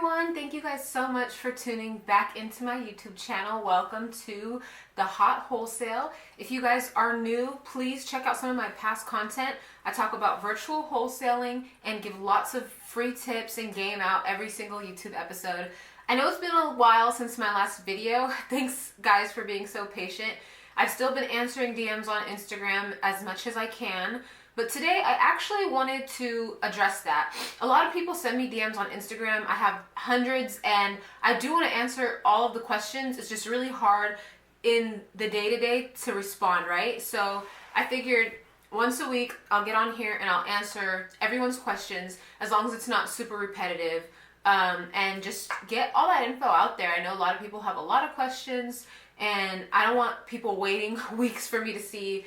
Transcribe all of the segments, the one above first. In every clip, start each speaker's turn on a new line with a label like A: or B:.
A: everyone. Thank you guys so much for tuning back into my YouTube channel. Welcome to the Hot Wholesale. If you guys are new, please check out some of my past content. I talk about virtual wholesaling and give lots of free tips and game out every single YouTube episode. I know it's been a while since my last video. Thanks guys for being so patient. I've still been answering DMs on Instagram as much as I can. But today I actually wanted to address that. A lot of people send me DMs on Instagram. I have hundreds and I do want to answer all of the questions. It's just really hard in the day-to-day to respond, right? So I figured once a week I'll get on here and I'll answer everyone's questions as long as it's not super repetitive, and just get all that info out there. I know a lot of people have a lot of questions and I don't want people waiting weeks for me to see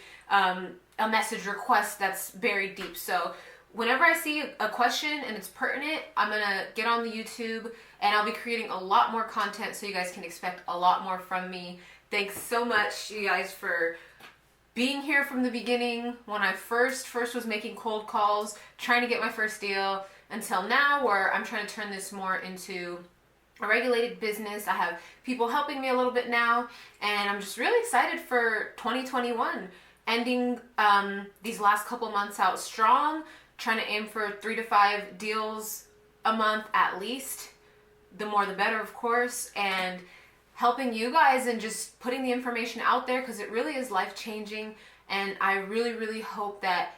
A: a message request that's buried deep. So whenever I see a question and it's pertinent, I'm gonna get on the YouTube and I'll be creating a lot more content so you guys can expect a lot more from me. Thanks so much, you guys, for being here from the beginning when I first was making cold calls, trying to get my first deal, until now where I'm trying to turn this more into a regulated business. I have people helping me a little bit now, and I'm just really excited for 2021. Ending these last couple months out strong, trying to aim for 3 to 5 deals a month at least. The more the better, of course, and helping you guys and just putting the information out there because it really is life-changing. And I really hope that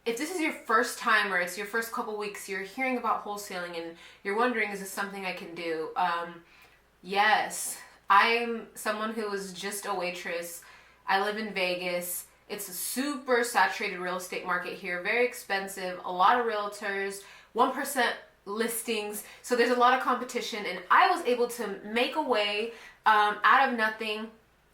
A: if this is your first time or it's your first couple weeks, you're hearing about wholesaling and you're wondering, is this something I can do? Yes, I'm someone who was just a waitress. I live in Vegas. It's a super saturated real estate market here, very expensive, a lot of realtors, 1% listings, so there's a lot of competition, and I was able to make a way out of nothing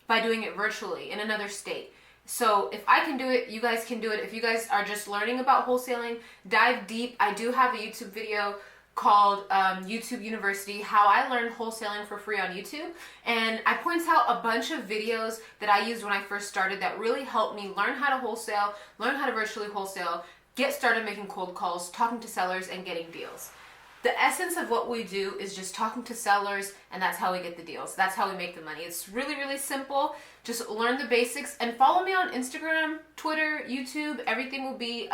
A: by doing it virtually in another state. So if I can do it, you guys can do it. If you guys are just learning about wholesaling, dive deep. I do have a YouTube video called YouTube University, how I learned wholesaling for free on YouTube. And I point out a bunch of videos that I used when I first started that really helped me learn how to wholesale, learn how to virtually wholesale, get started making cold calls, talking to sellers, and getting deals. The essence of what we do is just talking to sellers, and that's how we get the deals. That's how we make the money. It's really simple. Just learn the basics and follow me on Instagram, Twitter, YouTube. Everything will be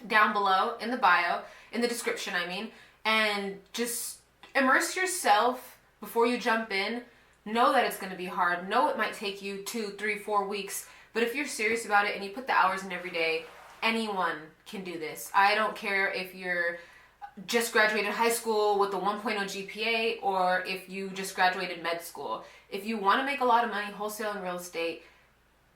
A: down below in the bio, in the description, I mean, and just immerse yourself before you jump in. Know that it's going to be hard. Know it might take you 2, 3, 4 weeks, but if you're serious about it and you put the hours in every day, anyone can do this. I don't care if you're just graduated high school with a 1.0 GPA or if you just graduated med school. If you want to make a lot of money wholesaling real estate,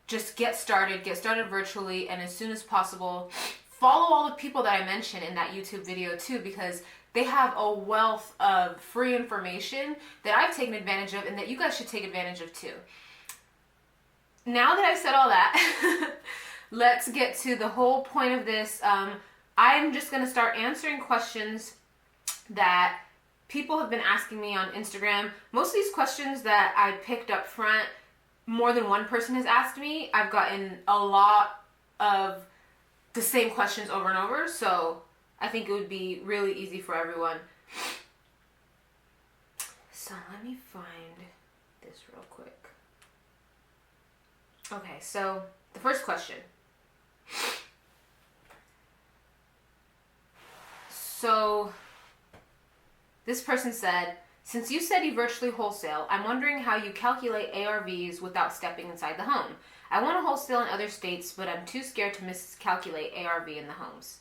A: just get started virtually, and as soon as possible. Follow all the people that I mentioned in that YouTube video too, because they have a wealth of free information that I've taken advantage of and that you guys should take advantage of too. Now that I've said all that, let's get to the whole point of this. I'm just going to start answering questions that people have been asking me on Instagram. Most of these questions that I picked up front, more than one person has asked me. I've gotten a lot of the same questions over and over, so I think it would be really easy for everyone. So let me find this real quick. Okay, so the first question. So this person said, since you said you virtually wholesale, I'm wondering how you calculate ARVs without stepping inside the home. I want to wholesale in other states, but I'm too scared to miscalculate ARV in the homes.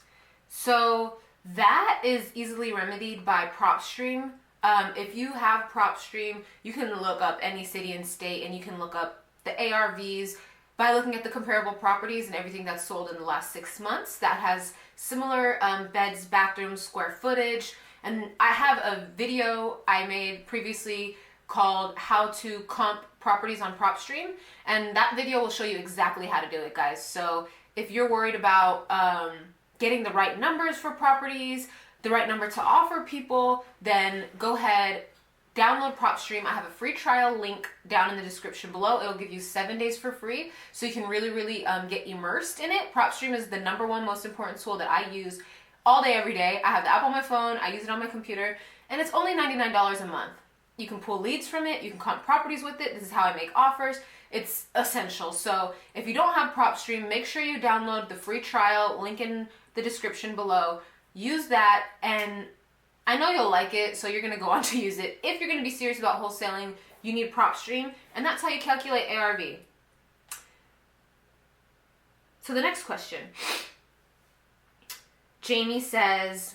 A: So that is easily remedied by PropStream. If you have PropStream, you can look up any city and state and you can look up the ARVs by looking at the comparable properties and everything that's sold in the last 6 months that has similar beds, bathrooms, square footage. And I have a video I made previously called How to Comp Properties on PropStream, and that video will show you exactly how to do it, guys. So if you're worried about getting the right numbers for properties, the right number to offer people, then go ahead, download PropStream. I have a free trial link down in the description below. It'll give you 7 days for free, so you can really get immersed in it. PropStream is the #1 most important tool that I use all day, every day. I have the app on my phone, I use it on my computer, and it's only $99 a month. You can pull leads from it, you can comp properties with it. This is how I make offers. It's essential. So if you don't have PropStream, make sure you download the free trial, link in the description below. Use that, and I know you'll like it, so you're going to go on to use it. If you're going to be serious about wholesaling, you need PropStream, and that's how you calculate ARV. So the next question. Jamie says,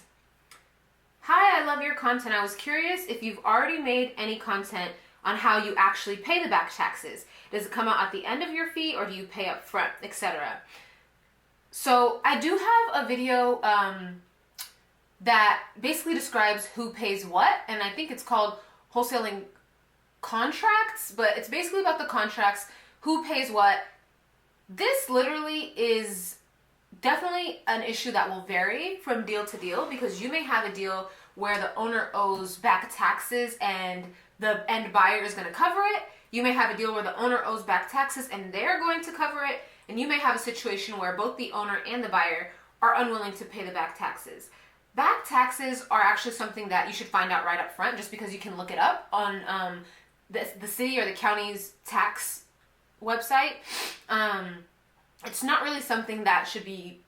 A: hi, I love your content. I was curious if you've already made any content on how you actually pay the back taxes. Does it come out at the end of your fee, or do you pay up front, etc.? So I do have a video that basically describes who pays what, and I think it's called Wholesaling Contracts, but it's basically about the contracts, who pays what. This literally is definitely an issue that will vary from deal to deal, because you may have a deal where the owner owes back taxes and the end buyer is going to cover it. You may have a deal where the owner owes back taxes and they're going to cover it. And you may have a situation where both the owner and the buyer are unwilling to pay the back taxes. Back taxes are actually something that you should find out right up front, just because you can look it up on the city or the county's tax website. It's not really something that should be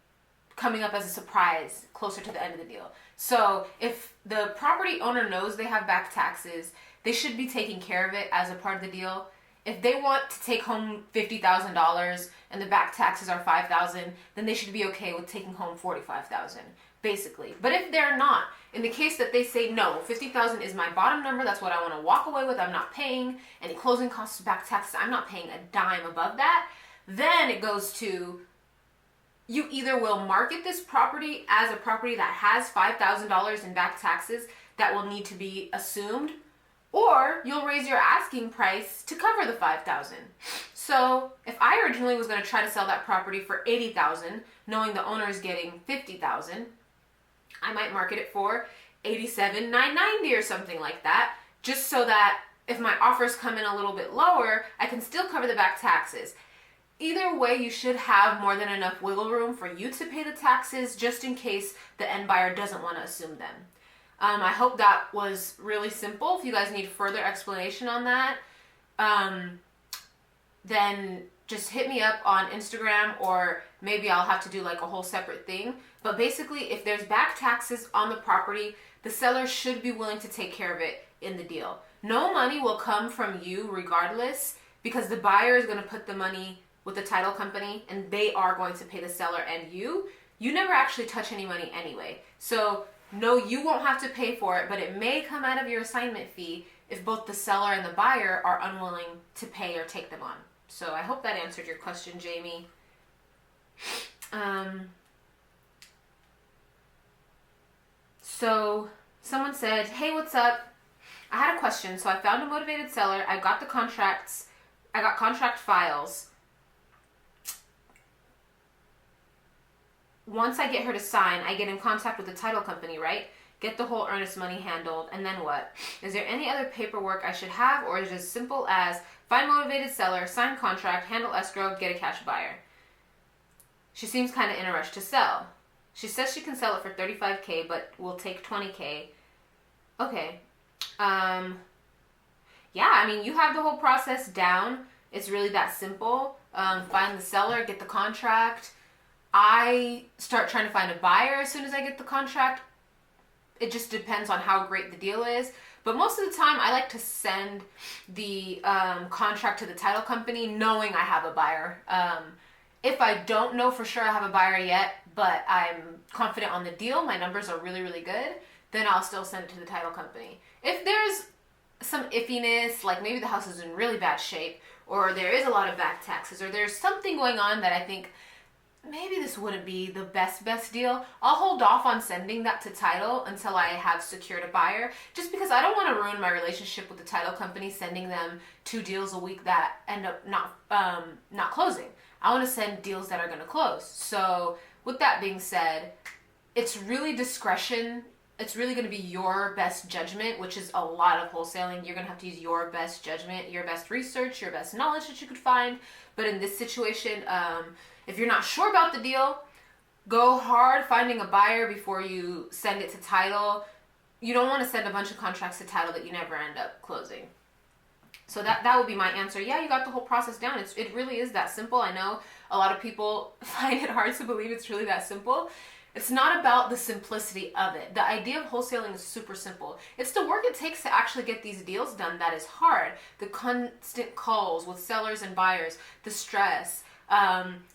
A: coming up as a surprise closer to the end of the deal. So if the property owner knows they have back taxes, they should be taking care of it as a part of the deal. If they want to take home $50,000 and the back taxes are $5,000, then they should be okay with taking home $45,000, basically. But if they're not, in the case that they say, no, $50,000 is my bottom number, that's what I want to walk away with, I'm not paying any closing costs, back taxes, I'm not paying a dime above that, then it goes to, you either will market this property as a property that has $5,000 in back taxes that will need to be assumed, or you'll raise your asking price to cover the $5,000. So if I originally was going to try to sell that property for $80,000, knowing the owner is getting $50,000, I might market it for $87,990 or something like that, just so that if my offers come in a little bit lower, I can still cover the back taxes. Either way, you should have more than enough wiggle room for you to pay the taxes, just in case the end buyer doesn't want to assume them. I hope that was really simple. If you guys need further explanation on that, then just hit me up on Instagram, or maybe I'll have to do like a whole separate thing. But basically, if there's back taxes on the property, the seller should be willing to take care of it in the deal. No money will come from you regardless, because the buyer is going to put the money with the title company and they are going to pay the seller and you. You never actually touch any money anyway. So no, you won't have to pay for it, but it may come out of your assignment fee if both the seller and the buyer are unwilling to pay or take them on. So I hope that answered your question, Jamie. So someone said, hey, what's up? I had a question. So I found a motivated seller. I got the contracts. I got contract files. Once I get her to sign, I get in contact with the title company, right? Get the whole earnest money handled, and then what? Is there any other paperwork I should have, or is it as simple as find motivated seller, sign contract, handle escrow, get a cash buyer? She seems kind of in a rush to sell. She says she can sell it for $35K, but will take $20K. Okay. Yeah, I mean, you have the whole process down. It's really that simple. Find the seller, get the contract. I start trying to find a buyer as soon as I get the contract. It just depends on how great the deal is. But most of the time, I like to send the contract to the title company knowing I have a buyer. If I don't know for sure I have a buyer yet, but I'm confident on the deal, my numbers are really, really good, then I'll still send it to the title company. If there's some iffiness, like maybe the house is in really bad shape, or there is a lot of back taxes, or there's something going on that I think maybe this wouldn't be the best deal, I'll hold off on sending that to title until I have secured a buyer, just because I don't want to ruin my relationship with the title company sending them 2 deals a week that end up not closing. I want to send deals that are going to close. So with that being said, it's really discretion. It's really going to be your best judgment, which is a lot of wholesaling. You're going to have to use your best judgment, your best research, your best knowledge that you could find. But in this situation, if you're not sure about the deal, go hard finding a buyer before you send it to title. You don't want to send a bunch of contracts to title that you never end up closing. So that would be my answer. Yeah, you got the whole process down. It really is that simple. I know a lot of people find it hard to believe it's really that simple. It's not about the simplicity of it. The idea of wholesaling is super simple. It's the work it takes to actually get these deals done that is hard. The constant calls with sellers and buyers, the stress,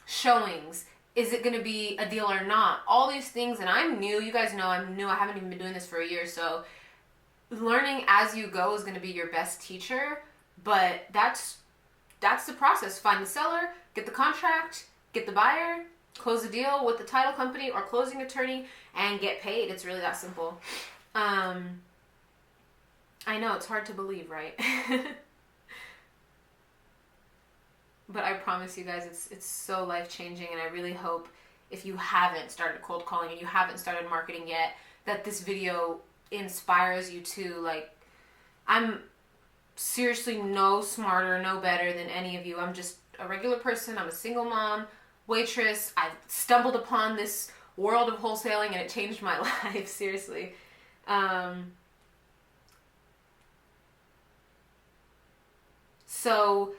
A: showings. Is it going to be a deal or not? All these things, and I'm new. You guys know I'm new. I haven't even been doing this for a year, so learning as you go is going to be your best teacher. But that's the process. Find the seller, get the contract, get the buyer, close the deal with the title company or closing attorney, and get paid. It's really that simple. I know it's hard to believe, right? But I promise you guys, it's so life-changing, and I really hope if you haven't started cold calling and you haven't started marketing yet, that this video inspires you to, like, I'm seriously no smarter, no better than any of you. I'm just a regular person. I'm a single mom, waitress. I stumbled upon this world of wholesaling and it changed my life, seriously. So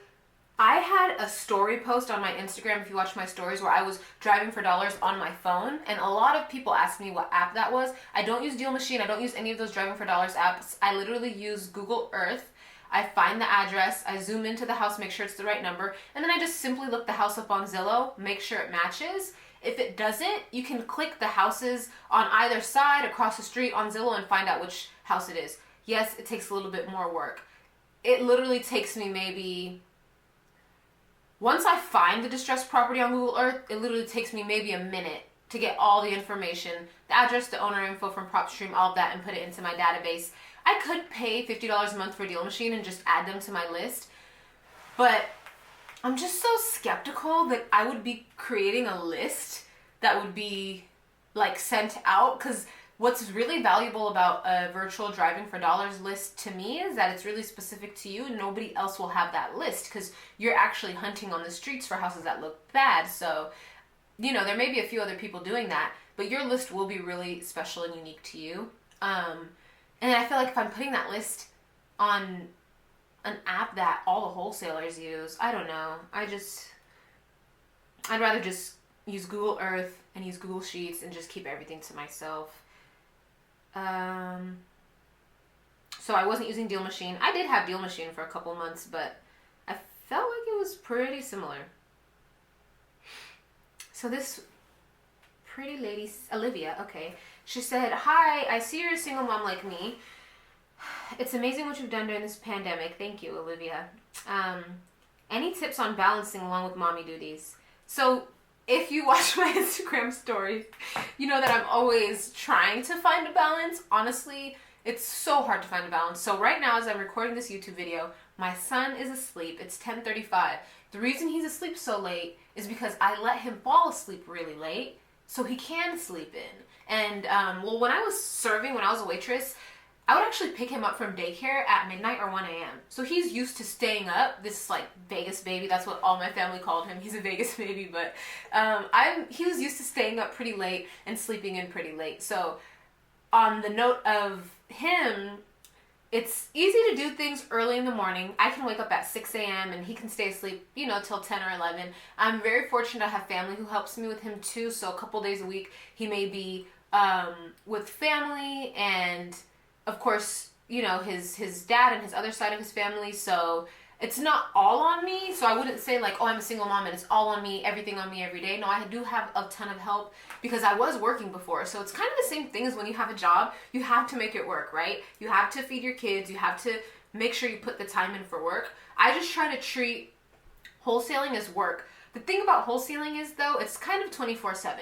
A: I had a story post on my Instagram, if you watch my stories, where I was driving for dollars on my phone, and a lot of people asked me what app that was. I don't use Deal Machine. I don't use any of those driving for dollars apps. I literally use Google Earth. I find the address, I zoom into the house, make sure it's the right number, and then I just simply look the house up on Zillow, make sure it matches. If it doesn't, you can click the houses on either side, across the street on Zillow, and find out which house it is. Yes, it takes a little bit more work. It literally takes me maybe... Once I find the distressed property on Google Earth, it literally takes me maybe a minute to get all the information, the address, the owner info from PropStream, all of that, and put it into my database. I could pay $50 a month for Deal Machine and just add them to my list, but I'm just so skeptical that I would be creating a list that would be like sent out, because what's really valuable about a virtual driving for dollars list to me is that it's really specific to you, and nobody else will have that list because you're actually hunting on the streets for houses that look bad. So, you know, there may be a few other people doing that, but your list will be really special and unique to you. And I feel like if I'm putting that list on an app that all the wholesalers use, I don't know. I'd rather just use Google Earth and use Google Sheets and just keep everything to myself. So I wasn't using Deal Machine. I did have Deal Machine for a couple months, but I felt like it was pretty similar. So this pretty lady, Olivia, okay, she said, "Hi, I see you're a single mom like me. It's amazing what you've done during this pandemic." Thank you, Olivia. Any tips on balancing along with mommy duties? So if you watch my Instagram stories, you know that I'm always trying to find a balance. Honestly, it's so hard to find a balance. So right now, as I'm recording this YouTube video, my son is asleep. It's 10:35. The reason he's asleep so late is because I let him fall asleep really late so he can sleep in. And, well, when I was serving, when I was a waitress, I would actually pick him up from daycare at midnight or 1 a.m. So he's used to staying up, this like Vegas baby. That's what all my family called him. He's a Vegas baby, but he was used to staying up pretty late and sleeping in pretty late. So on the note of him, it's easy to do things early in the morning. I can wake up at 6 a.m. and he can stay asleep, you know, till 10 or 11. I'm very fortunate to have family who helps me with him too. So a couple days a week, he may be with family, and of course, you know, his dad and his other side of his family. So it's not all on me. So I wouldn't say like, oh, I'm a single mom and it's all on me, everything on me every day. No, I do have a ton of help because I was working before. So it's kind of the same thing as when you have a job. You have to make it work, right? You have to feed your kids. You have to make sure you put the time in for work. I just try to treat wholesaling as work. The thing about wholesaling is, though, it's kind of 24/7.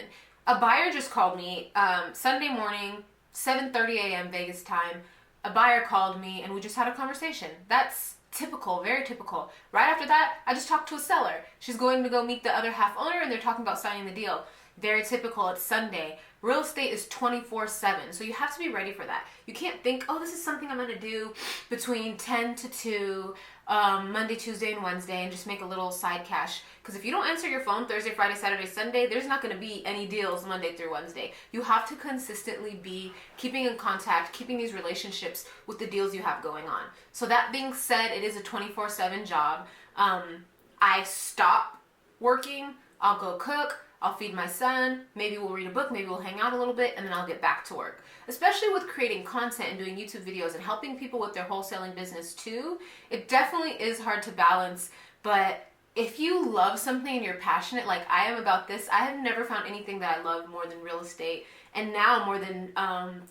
A: A buyer just called me Sunday morning, 7:30 a.m. Vegas time. A buyer called me and we just had a conversation. That's typical, very typical. Right after that, I just talked to a seller. She's going to go meet the other half owner and they're talking about signing the deal. Very typical. It's Sunday. Real estate is 24/7. So you have to be ready for that. You can't think, oh, this is something I'm going to do between 10 to 2, Monday, Tuesday, and Wednesday, and just make a little side cash. Because if you don't answer your phone Thursday, Friday, Saturday, Sunday, there's not going to be any deals Monday through Wednesday. You have to consistently be keeping in contact, keeping these relationships with the deals you have going on. So that being said, it is a 24/7 job. I stop working, I'll go cook, I'll feed my son, maybe we'll read a book, maybe we'll hang out a little bit, and then I'll get back to work. Especially with creating content and doing YouTube videos and helping people with their wholesaling business too, it definitely is hard to balance, but if you love something and you're passionate like I am about this, I have never found anything that I love more than real estate, and now more than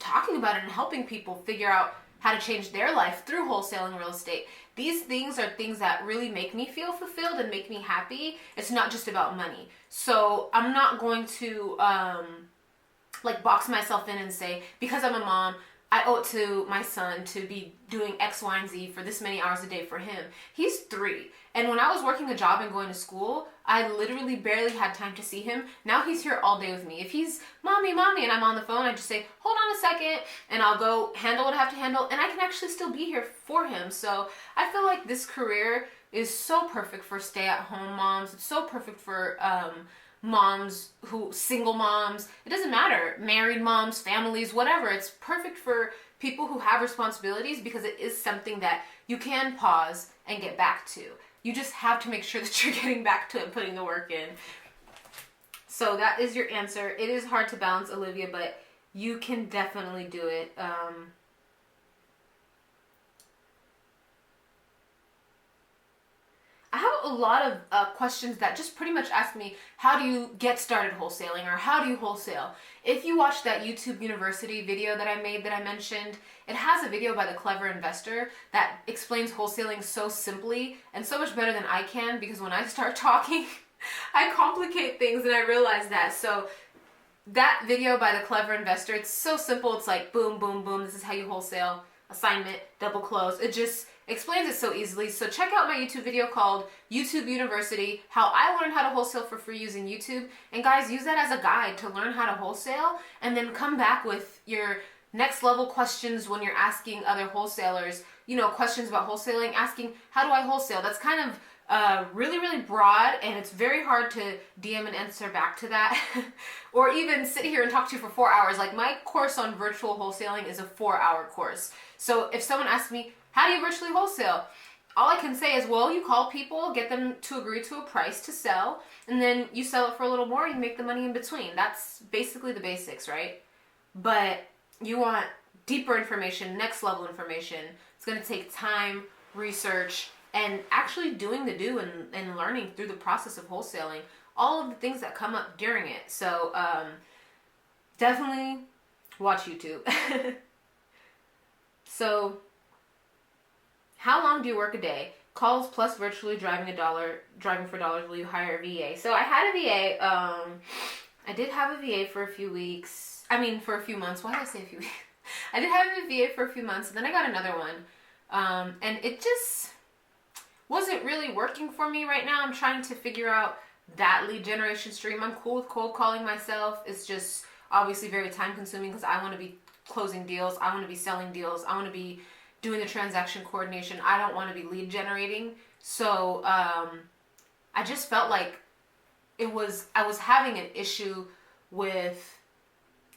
A: talking about it and helping people figure out how to change their life through wholesaling real estate. These things are things that really make me feel fulfilled and make me happy. It's not just about money. So I'm not going to like box myself in and say, because I'm a mom, I owe it to my son to be doing X, Y, and Z for this many hours a day for him. He's 3. And when I was working a job and going to school, I literally barely had time to see him. Now he's here all day with me. If he's, mommy, and I'm on the phone, I just say, hold on a second, and I'll go handle what I have to handle, and I can actually still be here for him. So I feel like this career is so perfect for stay-at-home moms. It's so perfect for moms single moms. It doesn't matter. Married moms, families, whatever. It's perfect for people who have responsibilities because it is something that you can pause and get back to. You just have to make sure that you're getting back to it and putting the work in. So that is your answer. It is hard to balance, Olivia, but you can definitely do it. I have a lot of questions that just pretty much ask me, how do you get started wholesaling, or how do you wholesale? If you watch that YouTube University video that I made that I mentioned, it has a video by the Clever Investor that explains wholesaling so simply and so much better than I can, because when I start talking, I complicate things and I realize that. So that video by the Clever Investor, it's so simple. It's like boom, boom, boom. This is how you wholesale. Assignment, double close. It just explains it so easily. So check out my YouTube video called YouTube University, how I learned how to wholesale for free using YouTube. And guys, use that as a guide to learn how to wholesale, and then come back with your next level questions when you're asking other wholesalers, questions about wholesaling, asking, how do I wholesale? That's kind of really, really broad, and it's very hard to DM and answer back to that. Or even sit here and talk to you for 4 hours. Like my course on virtual wholesaling is a 4-hour course. So if someone asks me, how do you virtually wholesale? All I can say is, well, you call people, get them to agree to a price to sell, and then you sell it for a little more, you make the money in between. That's basically the basics, right? But you want deeper information, next level information. It's going to take time, research, and actually doing the do and learning through the process of wholesaling, all of the things that come up during it. So definitely watch YouTube. So how long do you work a day? Calls plus virtually driving for dollars. Will you hire a VA? So I had a VA. I did have a VA for a few weeks. For a few months. Why did I say a few weeks? I did have a VA for a few months, and then I got another one. And it just wasn't really working for me right now. I'm trying to figure out that lead generation stream. I'm cool with cold calling myself. It's just obviously very time consuming because I want to be closing deals. I want to be selling deals. I want to be doing the transaction coordination. I don't want to be lead generating. So I just felt like I was having an issue with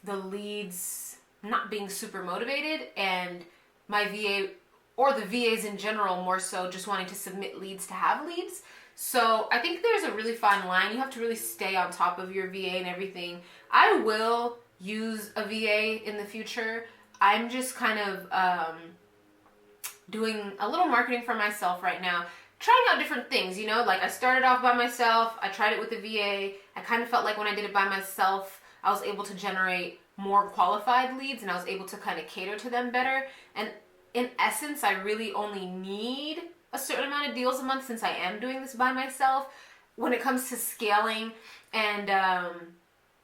A: the leads not being super motivated, and my VA, or the VAs in general, more so just wanting to submit leads to have leads. So I think there's a really fine line. You have to really stay on top of your VA and everything. I will use a VA in the future. I'm just kind of doing a little marketing for myself right now, trying out different things, like I started off by myself, I tried it with the VA. I kind of felt like when I did it by myself, I was able to generate more qualified leads, and I was able to kind of cater to them better. And in essence, I really only need a certain amount of deals a month since I am doing this by myself. When it comes to scaling and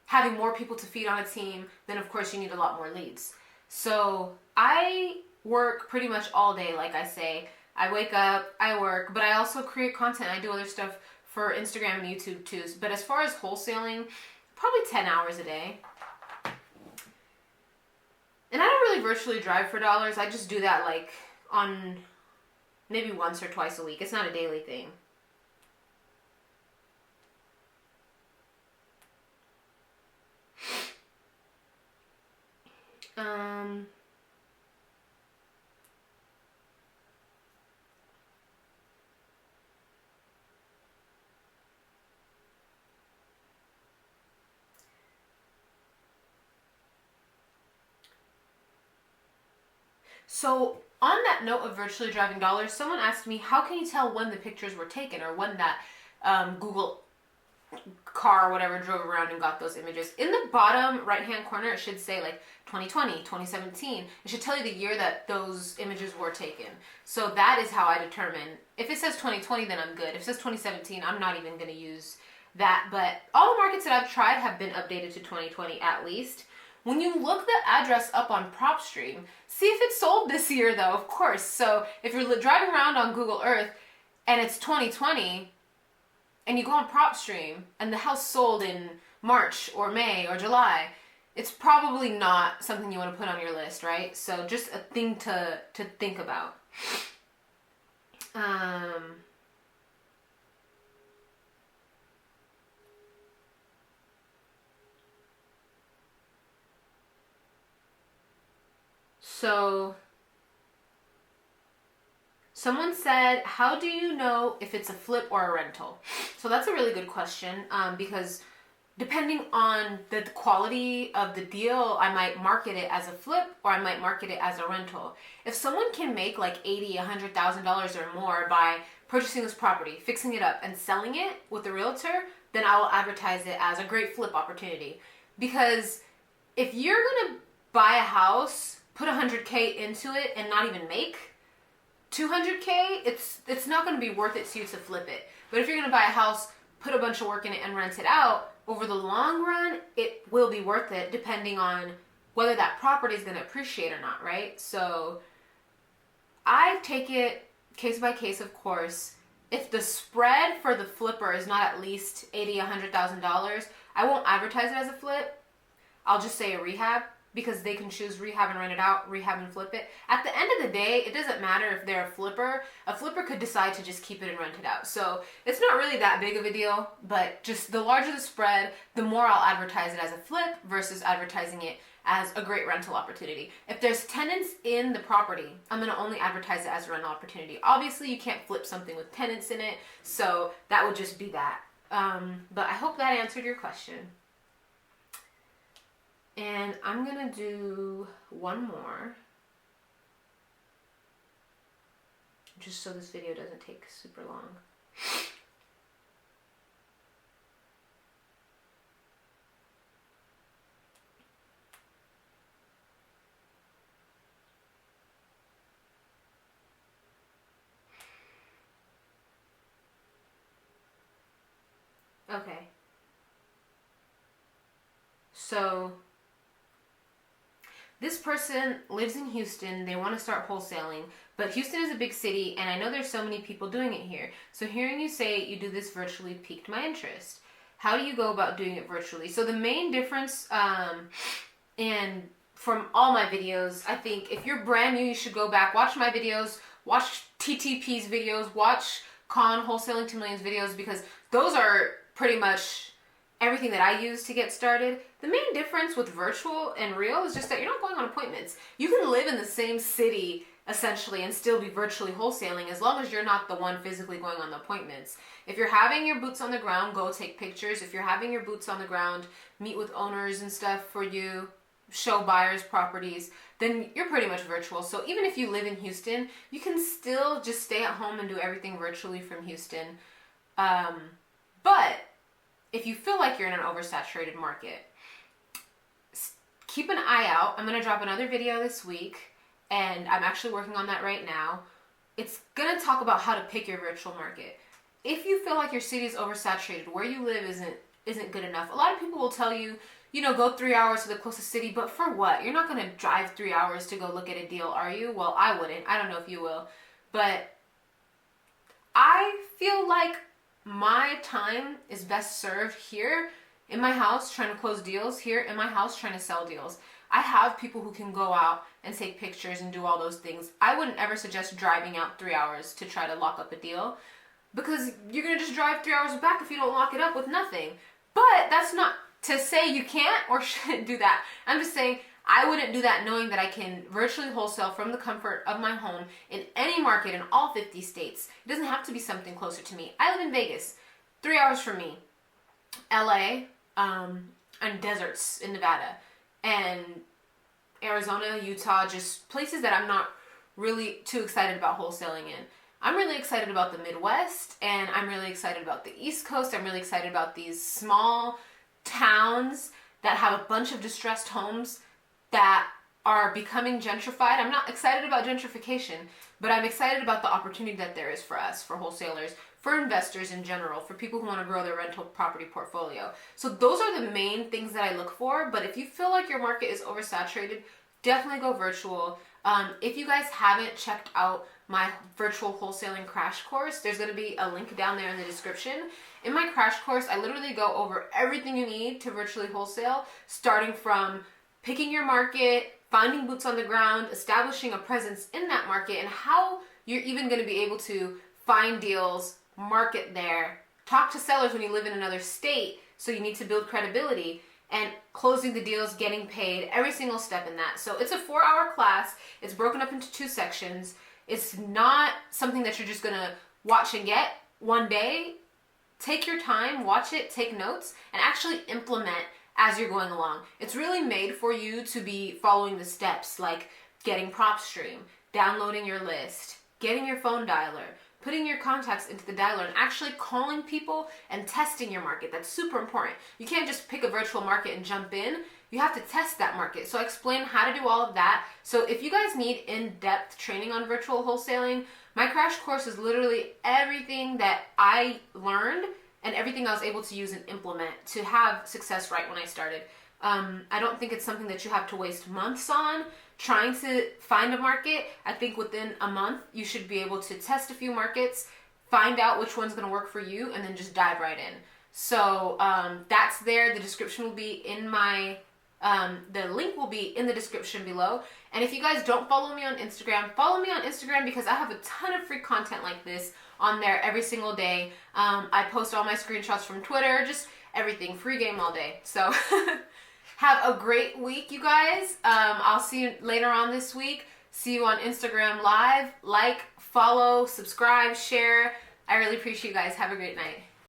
A: having more people to feed on a team, then of course you need a lot more leads. So I work pretty much all day, like I say. I wake up, I work, but I also create content. I do other stuff for Instagram and YouTube too. But as far as wholesaling, probably 10 hours a day. And I don't really virtually drive for dollars. I just do that like on maybe once or twice a week. It's not a daily thing. So on that note of virtually driving dollars, someone asked me, how can you tell when the pictures were taken or when that Google car or whatever drove around and got those images? In the bottom right hand corner, it should say like 2020, 2017. It should tell you the year that those images were taken. So that is how I determine. If it says 2020, then I'm good. If it says 2017, I'm not even going to use that. But all the markets that I've tried have been updated to 2020 at least. When you look the address up on PropStream, see if it's sold this year though, of course. So if you're driving around on Google Earth and it's 2020 and you go on PropStream and the house sold in March or May or July, it's probably not something you want to put on your list, right? So just a thing to think about. So someone said, how do you know if it's a flip or a rental? So that's a really good question, because depending on the quality of the deal, I might market it as a flip or I might market it as a rental. If someone can make like $80,000, $100,000 or more by purchasing this property, fixing it up, and selling it with a realtor, then I will advertise it as a great flip opportunity. Because if you're gonna buy a house, put $100K into it and not even make $200K, it's not going to be worth it to you to flip it. But if you're going to buy a house, put a bunch of work in it and rent it out, over the long run, it will be worth it depending on whether that property is going to appreciate or not, right? So I take it case by case, of course. If the spread for the flipper is not at least $80,000, $100,000, I won't advertise it as a flip. I'll just say a rehab, because they can choose rehab and rent it out, rehab and flip it. At the end of the day, it doesn't matter if they're a flipper. A flipper could decide to just keep it and rent it out. So it's not really that big of a deal, but just the larger the spread, the more I'll advertise it as a flip versus advertising it as a great rental opportunity. If there's tenants in the property, I'm gonna only advertise it as a rental opportunity. Obviously, you can't flip something with tenants in it, so that would just be that. But I hope that answered your question. And I'm gonna do one more, just so this video doesn't take super long. Okay. So this person lives in Houston. They want to start wholesaling, but Houston is a big city, and I know there's so many people doing it here. So hearing you say you do this virtually piqued my interest. How do you go about doing it virtually? So the main difference, and from all my videos, I think if you're brand new, you should go back, watch my videos, watch TTP's videos, watch Wholesaling to Millions videos, because those are pretty much everything that I use to get started. The main difference with virtual and real is just that you're not going on appointments. You can live in the same city essentially and still be virtually wholesaling as long as you're not the one physically going on the appointments. If you're having your boots on the ground, go take pictures. If you're having your boots on the ground, meet with owners and stuff for you, show buyers properties, then you're pretty much virtual. So even if you live in Houston, you can still just stay at home and do everything virtually from Houston. But if you feel like you're in an oversaturated market, keep an eye out. I'm going to drop another video this week, and I'm actually working on that right now. It's going to talk about how to pick your virtual market. If you feel like your city is oversaturated, where you live isn't good enough, a lot of people will tell you, go 3 hours to the closest city, but for what? You're not going to drive 3 hours to go look at a deal, are you? Well, I wouldn't. I don't know if you will. But I feel like my time is best served here in my house trying to close deals, here in my house trying to sell deals. I have people who can go out and take pictures and do all those things. I wouldn't ever suggest driving out 3 hours to try to lock up a deal, because you're going to just drive 3 hours back if you don't lock it up with nothing. But that's not to say you can't or shouldn't do that. I'm just saying I wouldn't do that knowing that I can virtually wholesale from the comfort of my home in any market in all 50 states. It doesn't have to be something closer to me. I live in Vegas, 3 hours from me. LA, and deserts in Nevada, and Arizona, Utah, just places that I'm not really too excited about wholesaling in. I'm really excited about the Midwest, and I'm really excited about the East Coast. I'm really excited about these small towns that have a bunch of distressed homes that are becoming gentrified. I'm not excited about gentrification, but I'm excited about the opportunity that there is for us, for wholesalers, for investors in general, for people who want to grow their rental property portfolio. So those are the main things that I look for. But if you feel like your market is oversaturated, definitely go virtual. If you guys haven't checked out my virtual wholesaling crash course, there's going to be a link down there in the description. In my crash course, I literally go over everything you need to virtually wholesale, starting from picking your market, finding boots on the ground, establishing a presence in that market, and how you're even going to be able to find deals, market there, talk to sellers when you live in another state, so you need to build credibility, and closing the deals, getting paid, every single step in that. So it's a 4-hour class. It's broken up into 2 sections. It's not something that you're just going to watch and get one day. Take your time, watch it, take notes, and actually implement as you're going along. It's really made for you to be following the steps, like getting PropStream, downloading your list, getting your phone dialer, putting your contacts into the dialer, and actually calling people and testing your market. That's super important. You can't just pick a virtual market and jump in. You have to test that market. So I explain how to do all of that. So if you guys need in-depth training on virtual wholesaling, my crash course is literally everything that I learned and everything I was able to use and implement to have success right when I started. I don't think it's something that you have to waste months on trying to find a market. I think within a month, you should be able to test a few markets, find out which one's gonna work for you, and then just dive right in. So that's there. The description will be in my, the link will be in the description below. And if you guys don't follow me on Instagram, follow me on Instagram, because I have a ton of free content like this on there every single day. I post all my screenshots from Twitter, just everything, free game all day. So have a great week, you guys. I'll see you later on this week. See you on Instagram Live. Like, follow, subscribe, share. I really appreciate you guys. Have a great night.